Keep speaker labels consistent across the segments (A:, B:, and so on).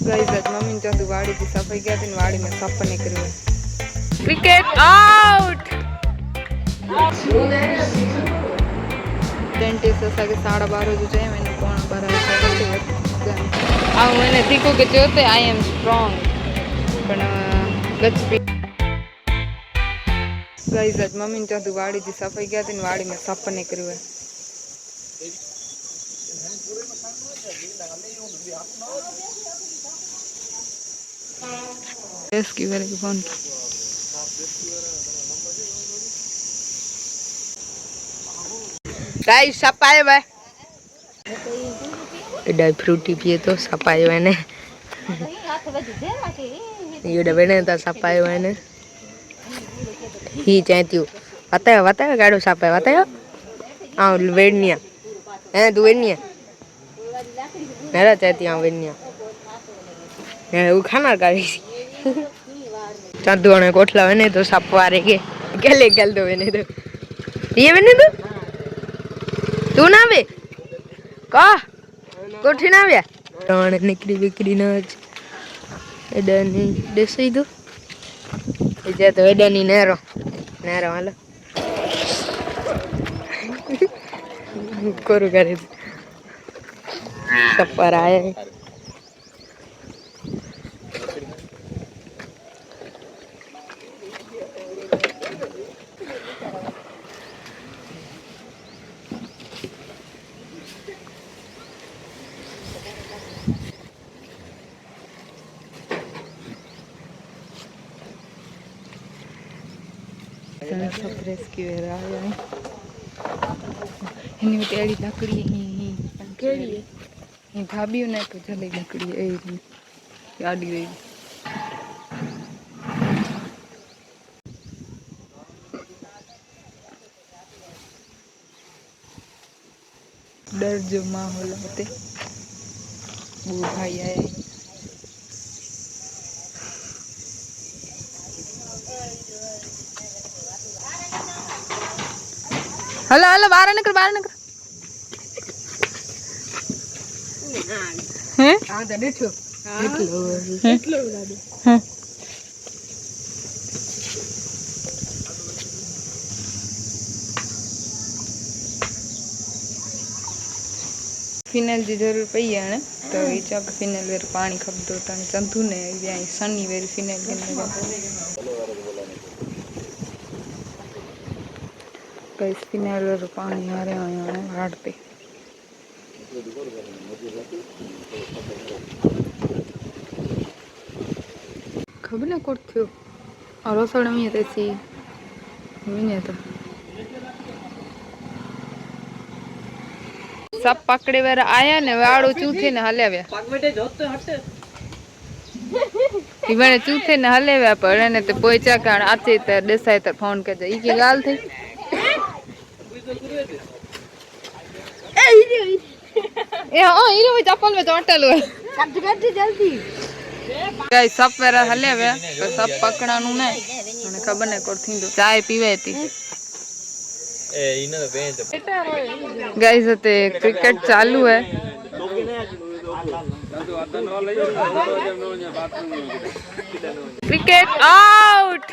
A: guys आज mummy ने तो वाड़ी की सफाई किया थी वाड़ी में सप निकले क्रिकेट आउट डेंटिस्ट असांखे 12:30 जो चई मैंने 11:15 आ मैंने तीको के चोते आई एम स्ट्रॉन्ग पण गच गाइस आज मम्मी ने तो वाड़ी की सफाई किया थी वाड़ी में सप निकले रेस्क्यू करके फोन गाइस सप आए भाई ड्राई फ्रूटी पिए तो सप आए मैंने ये डबे ने तो सप आए मैंने ही चाहती हूँ बताया गाड़ो सप है बताया हाँ वेड़निया है तू वेड़निया मेरा चाहती हूँ वेड़निया वो खाना गाड़ी चादू ने कोठला बने तो सप आ रहे के गल दो बने तो ये बने तो तू ना बे कह कोठी ना बे टाण निकली बिकरी ना एडनी देसई दो इजे तो एडनी नेरो वाला करू करे सब पर आए सब रेस्क्यू रहा है इन्हीं तेरी लकड़ी ही केड़ी ये भाभी ने तो चले लकड़ी ए गाड़ी रही डर जो माहौल होते वो भाई आए हलो हलो बाहर निकल हैं हां तो देखो એટલો લાગે हां फिनाइल की जरूर पई है तो ये चक फिनाइल वेर पानी खपदो तने चंदू ने यही सनी वेर फिनाइल के कई फिनाइल वेर पानी आ रहे हैं हार्ड पे खबर ना कोट थियो और रसोड़ में तेसी मिने तो सब पकड़े वेर आया ने वाड़ो चूथे ने हलेव्या पग बेटे जोते हटे ई बने चूथे ने हलेव्या पर ने ते पोचा काण आचे ते देसाय ते फोन के ई की गाल थई ए ओ ईरो चप्पल में चोटल कट जल्दी गाइस सब वेर हलेव्या तो सब पकड़ानु ने મને ખબર ને કોર થીંદો ચાય પીવે હતી એ ઈને તો બેંચ गाइस ते क्रिकेट चालू है क्रिकेट आउट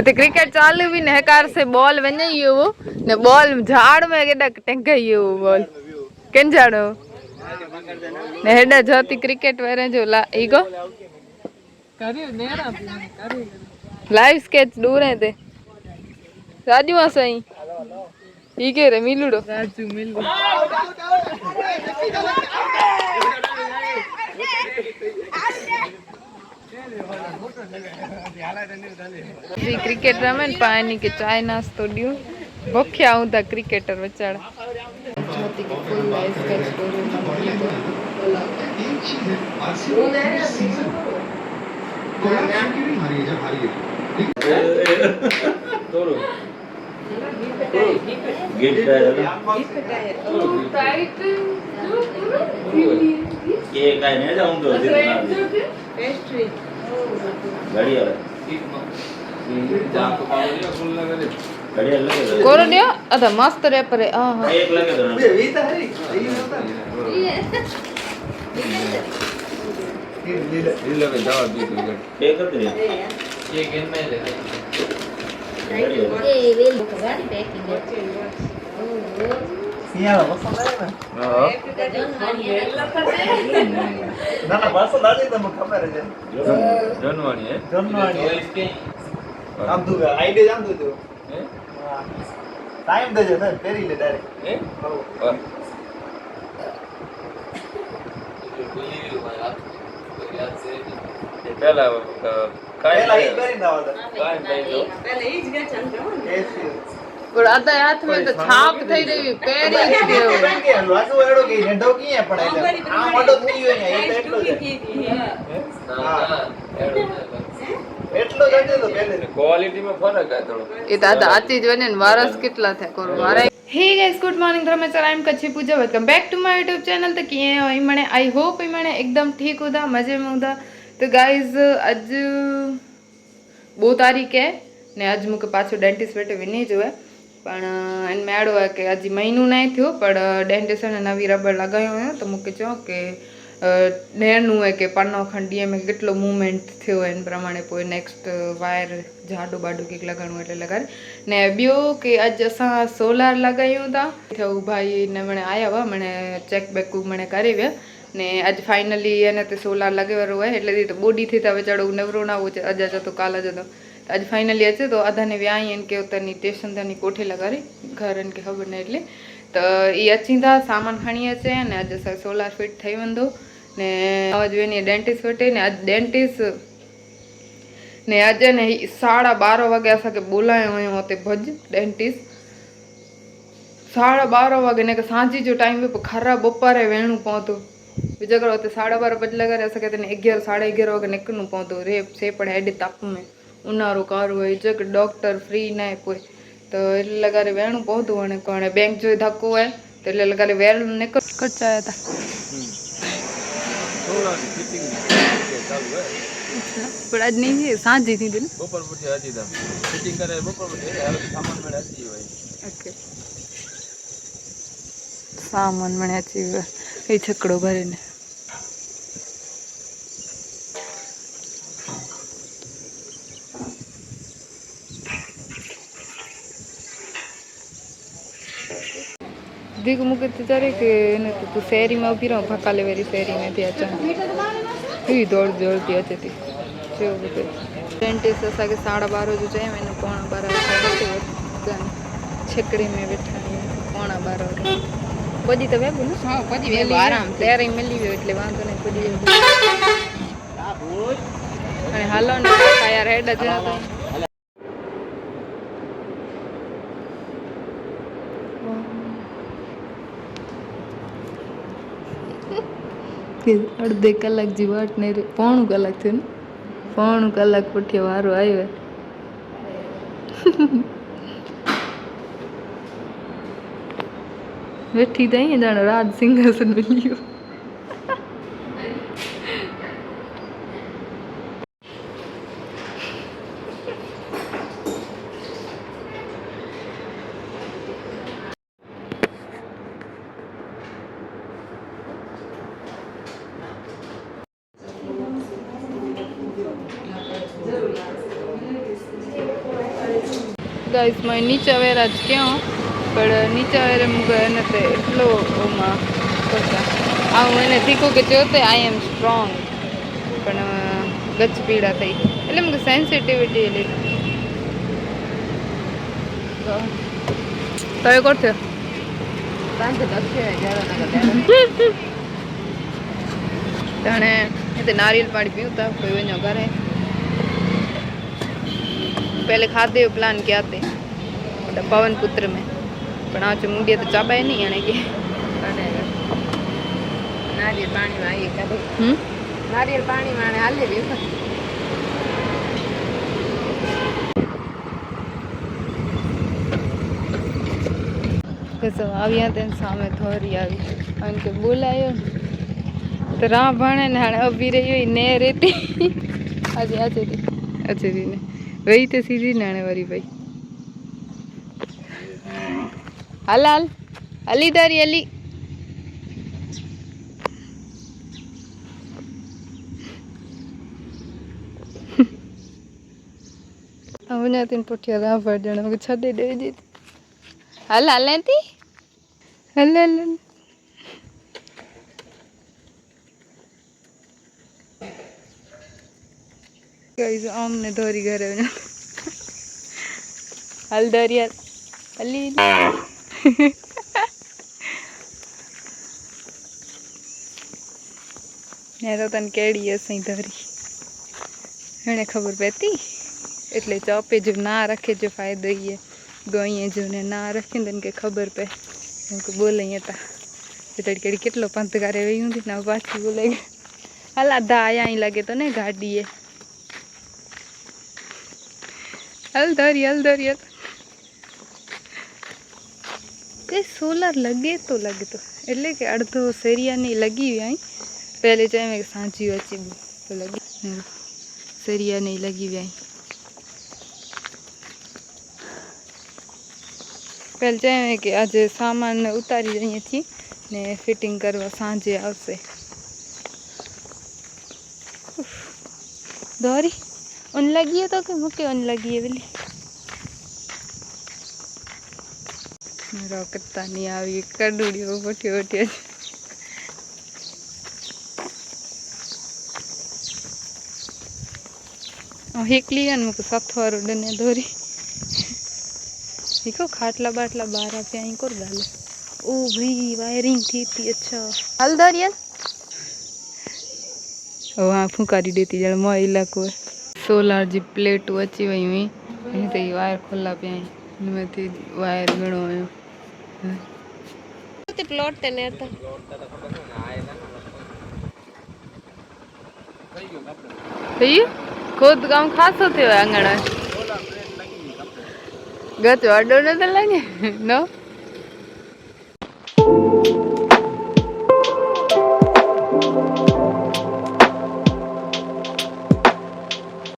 A: ते क्रिकेट चालू भी नहकार से बॉल वञई वो ने बॉल झाड़ में केडा टेंगाई वो बॉल केन जाड़ो ने हेडा जोती क्रिकेट वेरे जो ला ईगो करी नेरा करी लाइव स्केच दूर है ते राजू आ सही ठीक है रे मिलुडो राजू मिलु जी क्रिकेट रमे पानी के चाय नास्तो दियो भोख्या हूं ता क्रिकेटर बचाड़ा छोटी के फुल लाइफ का स्टोरी तोरो गिफ्ट है टाइट ये काय नहीं जाऊं तो पेस्ट्री बढ़िया जाम को पावलिया फुल लगे रे बढ़िया लगे कोरो दियो अदा मस्त रे पर हां एक लगे तो ये तो है ये होता है
B: લીલે કે જવા દીધું કે કરતે એ ગેમ મે લે એ વેલ ગાડી પેકિંગ સિયા પસંદ આવે ને ના બસ લાગે તમને ખબર છે જનવાણી હે જનવાણી આમ તું આઈડિયા જામ તું હે ટાઈમ દેજો ને પેરી લે ડાયરેક્ટ હે હા પેલા કાઈ ઈ કરી નાવા કાઈ દો પેલા ઈ જ કે ચંદ્ર પણ આતા હાથ મે તો છાપ થઈ રહી પેરી જ કે લાગુ એડો કે હેડો કીએ પણ આ મોટો થઈ ગયો ને એ એટલો જ હા એટલો જ હતો પહેલે ક્વોલિટી માં ફરક આ થોડો એ દાદા આતી જ વને વારસ કેટલા થાય કરો મારા hey guys good morning Dharmeshwar I am Kutchi Pooja welcome back to my YouTube channel तो किए हो मैंने आई होप मैंने एकदम ठीक होता मजे में होता तो गाइस आज 2 तारीख है ने आज मुके पाछो डेंटिस्ट वेटे विनी जो है पण एन मेड़ो है कि आज महीनों नहीं थयो पण डेंटिस्ट ने नवी रबड़ लगायो है तो मुके चो के नेनु है कि पन्नो खंडीए में કેટલો મૂવમેન્ટ થયો એન પ્રમાણે પોઈ નેક્સ્ટ વાયર જાડો બાડો કે લગાણું એટલે લગાડ ને બીઓ કે આજ અસાં સોલાર લગાયું તા થયું ભાઈ ને મને આયા વા મને ચેક બેક મને કરી વે ને આજ ફાઇનલી એને તે સોલાર લગાવ્યો હોય એટલે દી તો બોડી થી તા વેચાડો નવરો ના હોય અજા જતો કાલ જતો आज फाइनली अचे तो आधा ने व्याई एन के उतनी स्टेशन तनी कोठे लगारी घर एन के खबर ने એટલે तो ई अची था सामान खणी अचे ने आज सोलार फिट થઈ વंदो ने आज वेनी डेंटिस्ट वटे ने आज डेंटिस्ट ने आज ने 12:30 वागे असा के बोलायो हुयो होते भज डेंटिस्ट 12:30 वागे ने के सांजी जो टाइम पे खरा बपोरे वेणु पहुंतो बीजा करो तो 12:30 बज लगा रे सके ने 11 11:30 वागे निकनु पहुंतो रे से पण हेड ताप में उनारो कारो है जक डॉक्टर फ्री ना कोई तो એટલે લગારે વેણું પહોંતું અને કોણે બેંક જોઈ ધક્કો હોય તો એટલે લગારે વેણું ને ખર્ચાયા હતા થોડા ફિટિંગ ચાલુ હે પણ આજ નહીં છે સાંજે થી દિન બપોર પછી આજી દા ફિટિંગ કરે બપોર પછી હવે સામાન મળે આજી હોય ઓકે સામાન મળે આજી એ છકડો ભરીને दिख मुके तो चारे के ने तो शहरी में उभी रहो भकाले वेरी शहरी में थी अच्छा ही दौड़ती अच्छी थी जो बते डेंटिस्ट असा के 12:30 जो चाहिए मैंने 12:30 छकड़ी में बैठा 12:30 पदी तो वेबू ना हां पदी वेबू आराम तैयारी मिली वे એટલે વાંધો નહીં પદી વેબू અને હાલો ને યાર હેડ જ તો અડધે કલાક જી વાટ નહીં રે 3 કલાક થયું ને 3 કલાક પછી વારો આવ્યો બેઠી તઈ જાણે રાજ સિંહાસન મળ્યું गाइस मैं नीचे वेरा ज क्यों पर नीचे वेरे मुके ने ते એટલો ઓમાં કરતા આ મને દીકો કે જોતે आई एम स्ट्रांग પણ ગચ પીડા થઈ એટલે મને સેન્સિટિવિટી એટલે તો એ કરતે સાંજે દક્ષે જરા ના કરે તને એ नारियल पानी पीता कोई वनो घरे पहले खाते प्लान किया थे पवन पुत्र में पण आज मुंडिया तो चाबाए नहीं आने के नारियल पानी में आई का नारियल पानी में आने हाले भी कैसे आविया तेन सामे थोरी आई उनके बोलायो तो राह भाणे ने अभी रही ने रहती आज आचे थी ने वही तो सीधी नाने वाली भाई हल हल अली तारी अली
A: हमने तीन पुठिया रा पर जण के छदे दे दी हाल हालेती हल हल गाइस आमने धोरी घरे हल दरिया अली ने तो तन केड़ी है सही धरी એને ખબર પડતી એટલે ચોપે જો ના રાખે જો ફાયદો એ ગઈએ જો ને ના રાખે ને કે ખબર પે એમ કે બોલે હતા એટલે કેડી કેટલો પંતગારે વઈ ઊંધી ના પાછી બોલે હાલા દા આયા અહીં લાગે તો ને ગાડીએ હલ ધરી કે સોલર લગે તો એટલે કે અડધો સેરિયા ની લગી અહીં पहले चाहे मैं सांची अच्छी तो लगी सरिया नहीं लगी हुई पहले चाहे कि आज सामान उतारी जाइए थी ने फिटिंग करवा सांजे आवसे दौरी उन लगी है तो कि मुके उन लगी है बोली रोकता नहीं आई कड़ूड़ी बोटी बोटी हेकली है मुझे सथवारो डने धोरी देखो खाटला बाटला बारह पे आई कर डाले ओ भाई वायरिंग थी अच्छा हल धरियल वहाँ फुकारी देती जड़ मो इलाको सोलर जी प्लेट अच्छी वही हुई तो वायर खोला पे आई में थी वायर गणो आयो ते प्लॉट तेने था सही खुद काम खास होते हो आंगण गत वाडो न तो लगे नो